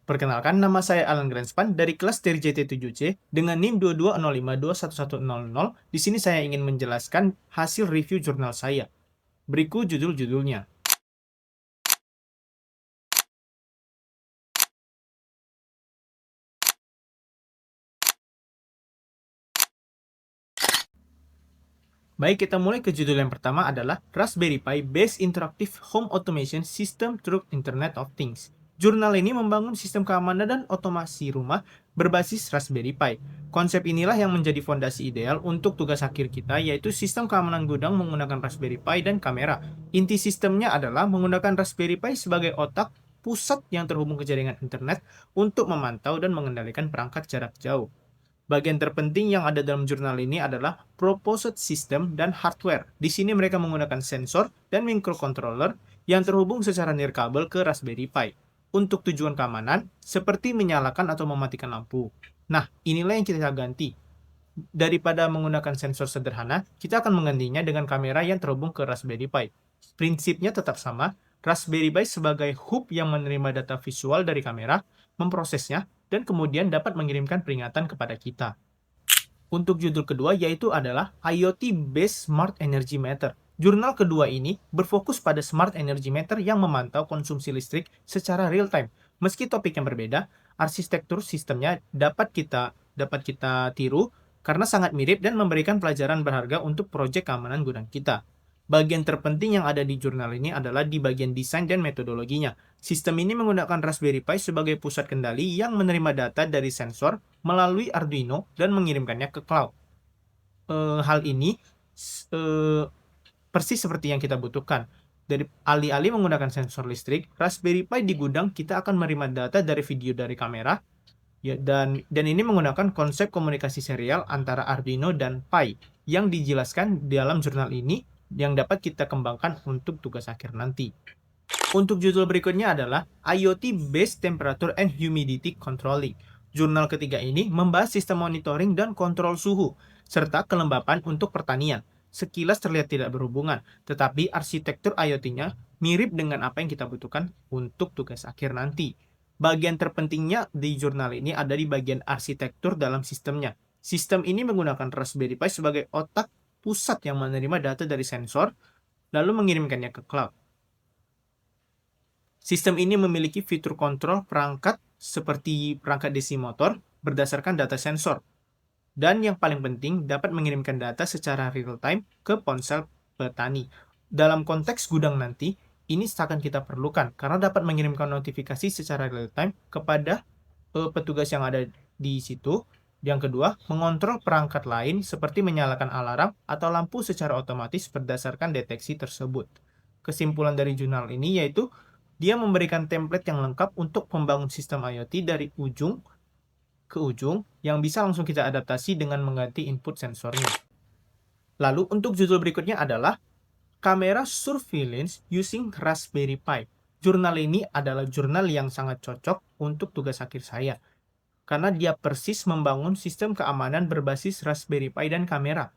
Perkenalkan, nama saya Alan Granspan dari kelas dari JT7C dengan NIM 220521100. Di sini saya ingin menjelaskan hasil review jurnal saya. Berikut judul-judulnya. Baik, kita mulai ke judul yang pertama adalah Raspberry Pi Based Interactive Home Automation System Through Internet of Things. Jurnal ini membangun sistem keamanan dan otomasi rumah berbasis Raspberry Pi. Konsep inilah yang menjadi fondasi ideal untuk tugas akhir kita, yaitu sistem keamanan gudang menggunakan Raspberry Pi dan kamera. Inti sistemnya adalah menggunakan Raspberry Pi sebagai otak pusat yang terhubung ke jaringan internet untuk memantau dan mengendalikan perangkat jarak jauh. Bagian terpenting yang ada dalam jurnal ini adalah proposed system dan hardware. Di sini mereka menggunakan sensor dan microcontroller yang terhubung secara nirkabel ke Raspberry Pi untuk tujuan keamanan seperti menyalakan atau mematikan lampu. Nah, inilah yang kita ganti. Daripada menggunakan sensor sederhana, kita akan menggantinya dengan kamera yang terhubung ke Raspberry Pi. Prinsipnya tetap sama, Raspberry Pi sebagai hub yang menerima data visual dari kamera, memprosesnya, dan kemudian dapat mengirimkan peringatan kepada kita. Untuk judul kedua yaitu adalah IoT Based Smart Energy Meter. Jurnal kedua ini berfokus pada Smart Energy Meter yang memantau konsumsi listrik secara real time. Meski topik yang berbeda, arsitektur sistemnya dapat kita tiru karena sangat mirip dan memberikan pelajaran berharga untuk proyek keamanan gudang kita. Bagian terpenting yang ada di jurnal ini adalah di bagian desain dan metodologinya. Sistem ini menggunakan Raspberry Pi sebagai pusat kendali yang menerima data dari sensor melalui Arduino dan mengirimkannya ke cloud. Hal ini persis seperti yang kita butuhkan. Dari alih-alih menggunakan sensor listrik, Raspberry Pi di gudang kita akan menerima data dari video dari kamera, ya, dan ini menggunakan konsep komunikasi serial antara Arduino dan Pi yang dijelaskan dalam jurnal ini yang dapat kita kembangkan untuk tugas akhir nanti. Untuk judul berikutnya adalah IoT Based Temperature and Humidity Controlling. Jurnal ketiga ini membahas sistem monitoring dan kontrol suhu, serta kelembapan untuk pertanian. Sekilas terlihat tidak berhubungan, tetapi arsitektur IoT-nya mirip dengan apa yang kita butuhkan untuk tugas akhir nanti. Bagian terpentingnya di jurnal ini ada di bagian arsitektur dalam sistemnya. Sistem ini menggunakan Raspberry Pi sebagai otak pusat yang menerima data dari sensor, lalu mengirimkannya ke cloud. Sistem ini memiliki fitur kontrol perangkat seperti perangkat DC motor berdasarkan data sensor. Dan yang paling penting, dapat mengirimkan data secara real-time ke ponsel petani. Dalam konteks gudang nanti, ini akan kita perlukan karena dapat mengirimkan notifikasi secara real-time kepada petugas yang ada di situ. Yang kedua, mengontrol perangkat lain seperti menyalakan alarm atau lampu secara otomatis berdasarkan deteksi tersebut. Kesimpulan dari jurnal ini yaitu dia memberikan template yang lengkap untuk membangun sistem IoT dari ujung ke ujung yang bisa langsung kita adaptasi dengan mengganti input sensornya. Lalu untuk judul berikutnya adalah Camera Surveillance Using Raspberry Pi. Jurnal ini adalah jurnal yang sangat cocok untuk tugas akhir saya karena dia persis membangun sistem keamanan berbasis Raspberry Pi dan kamera.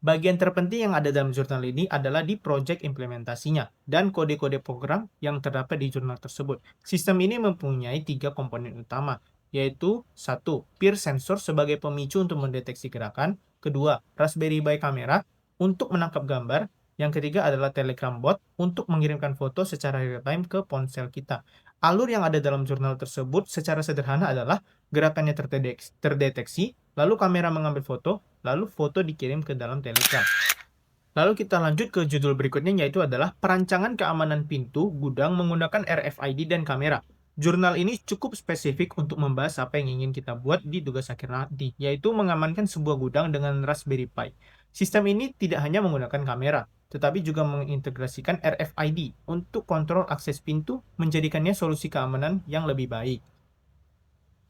Bagian terpenting yang ada dalam jurnal ini adalah di proyek implementasinya dan kode-kode program yang terdapat di jurnal tersebut. Sistem ini mempunyai 3 komponen utama, yaitu 1. Peer sensor sebagai pemicu untuk mendeteksi gerakan, kedua, Raspberry Pi kamera untuk menangkap gambar, yang ketiga adalah Telegram bot untuk mengirimkan foto secara real-time ke ponsel kita. Alur yang ada dalam jurnal tersebut secara sederhana adalah gerakannya terdeteksi, lalu kamera mengambil foto, lalu foto dikirim ke dalam Telegram. Lalu kita lanjut ke judul berikutnya yaitu adalah perancangan keamanan pintu gudang menggunakan RFID dan kamera. Jurnal ini cukup spesifik untuk membahas apa yang ingin kita buat di tugas akhir nanti, yaitu mengamankan sebuah gudang dengan Raspberry Pi. Sistem ini tidak hanya menggunakan kamera, tetapi juga mengintegrasikan RFID untuk kontrol akses pintu, menjadikannya solusi keamanan yang lebih baik.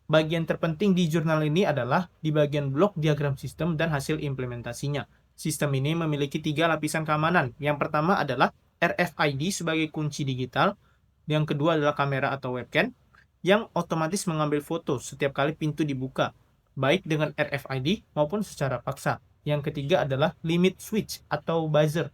Bagian terpenting di jurnal ini adalah di bagian blok diagram sistem dan hasil implementasinya. Sistem ini memiliki 3 lapisan keamanan. Yang pertama adalah RFID sebagai kunci digital. Yang kedua adalah kamera atau webcam yang otomatis mengambil foto setiap kali pintu dibuka, baik dengan RFID maupun secara paksa. Yang ketiga adalah limit switch atau buzzer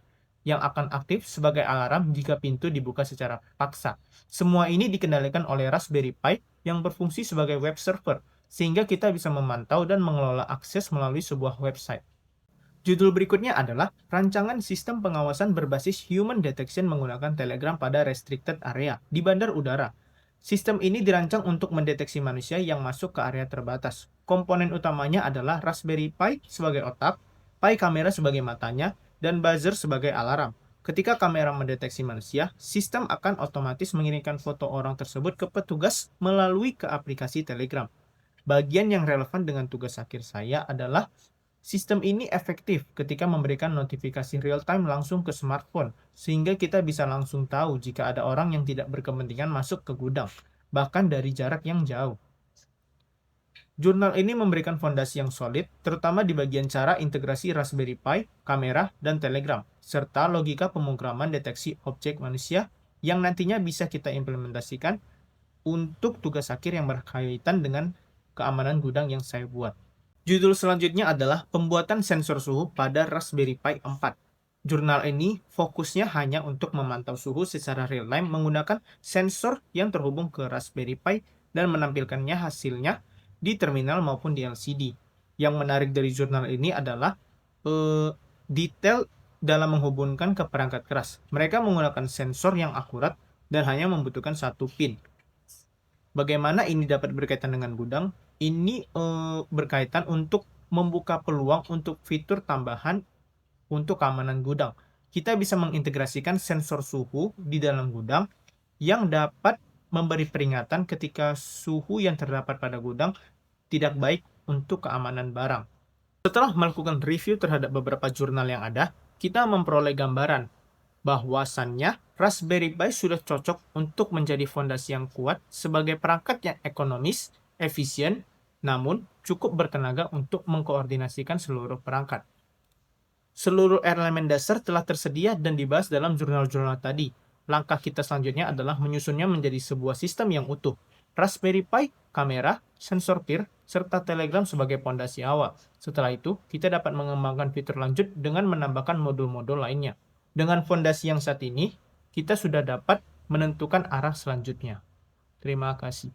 yang akan aktif sebagai alarm jika pintu dibuka secara paksa. Semua ini dikendalikan oleh Raspberry Pi yang berfungsi sebagai web server, sehingga kita bisa memantau dan mengelola akses melalui sebuah website. Judul berikutnya adalah Rancangan Sistem Pengawasan Berbasis Human Detection menggunakan Telegram pada Restricted Area di Bandar Udara. Sistem ini dirancang untuk mendeteksi manusia yang masuk ke area terbatas. Komponen utamanya adalah Raspberry Pi sebagai otak, Pi kamera sebagai matanya, dan buzzer sebagai alarm. Ketika kamera mendeteksi manusia, sistem akan otomatis mengirimkan foto orang tersebut ke petugas melalui ke aplikasi Telegram. Bagian yang relevan dengan tugas akhir saya adalah sistem ini efektif ketika memberikan notifikasi real-time langsung ke smartphone, sehingga kita bisa langsung tahu jika ada orang yang tidak berkepentingan masuk ke gudang, bahkan dari jarak yang jauh. Jurnal ini memberikan fondasi yang solid, terutama di bagian cara integrasi Raspberry Pi, kamera, dan Telegram, serta logika pemrograman deteksi objek manusia yang nantinya bisa kita implementasikan untuk tugas akhir yang berkaitan dengan keamanan gudang yang saya buat. Judul selanjutnya adalah Pembuatan Sensor Suhu pada Raspberry Pi 4. Jurnal ini fokusnya hanya untuk memantau suhu secara real-time menggunakan sensor yang terhubung ke Raspberry Pi dan menampilkannya hasilnya di terminal maupun di LCD. Yang menarik dari jurnal ini adalah detail dalam menghubungkan ke perangkat keras. Mereka menggunakan sensor yang akurat dan hanya membutuhkan satu pin. Bagaimana ini dapat berkaitan dengan gudang? Ini berkaitan untuk membuka peluang untuk fitur tambahan untuk keamanan gudang. Kita bisa mengintegrasikan sensor suhu di dalam gudang yang dapat memberi peringatan ketika suhu yang terdapat pada gudang tidak baik untuk keamanan barang. Setelah melakukan review terhadap beberapa jurnal yang ada, kita memperoleh gambaran bahwasannya Raspberry Pi sudah cocok untuk menjadi fondasi yang kuat sebagai perangkat yang ekonomis, efisien, namun cukup bertenaga untuk mengkoordinasikan seluruh perangkat. Seluruh elemen dasar telah tersedia dan dibahas dalam jurnal-jurnal tadi. Langkah kita selanjutnya adalah menyusunnya menjadi sebuah sistem yang utuh. Raspberry Pi, kamera, sensor peer, serta Telegram sebagai fondasi awal. Setelah itu, kita dapat mengembangkan fitur lanjut dengan menambahkan modul-modul lainnya. Dengan fondasi yang saat ini, kita sudah dapat menentukan arah selanjutnya. Terima kasih.